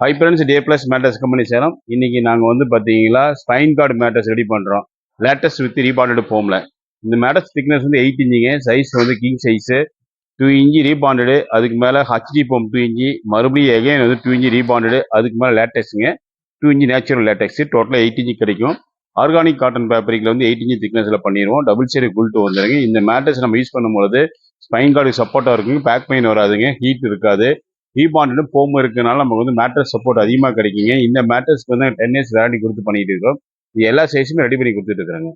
High friends, day plus mattress company Salem. இன்னைக்கு நாங்கள் வந்து பார்த்தீங்கன்னா ஸ்பைன் கார்டு மேட்டர்ஸ் ரெடி பண்ணுறோம். லேட்டஸ்ட் வித் ரீபாண்டட் ஃபோமில். இந்த மேட்டர்ஸ் திக்னஸ் வந்து 8 இன்ச்சுங்க. சைஸ் வந்து கிங் சைஸு. 2 inch rebonded. அதுக்கு மேலே ஹச்டி ஃபோம் 2 இன்ச்சு. மறுபடியும் எகைன் வந்து 2 இன்ச்சு ரீபாண்டடு. அதுக்கு மேலே லேட்டக்ஸுங்க. 2 இன்ச்சு நேச்சுரல் லேட்டக்ஸு. டோட்டலாக 8 இன்ச்சு கிடைக்கும். ஆர்கானிக் காட்டன் ஃபேப்ரிக்கில் வந்து 8 இன்ச்சு திக்னஸில் பண்ணிடுவோம். டபுள் சைடு குல்ட்டு வந்துடுங்க. இந்த மேட்டர்ஸ் நம்ம யூஸ் பண்ணும்போது ஸ்பைன் கார்டு சப்போர்ட்டாக இருக்குங்க. பேக் பெயின் வராதுங்க. ஹீட் இருக்காது. ரீபாண்டட் ஃபோம் இருக்கனால நமக்கு வந்து மேட்ரஸ் சப்போர்ட் அதிகமாக கிடைக்குங்க. இந்த மேட்ரஸ்க்கு வந்து 10 இயர்ஸ் வேரண்டி கொடுத்து பண்ணிட்டு இருக்கோம். இது எல்லா சைஸுமே ரெடி பண்ணி கொடுத்துட்டு இருக்கிறாங்க.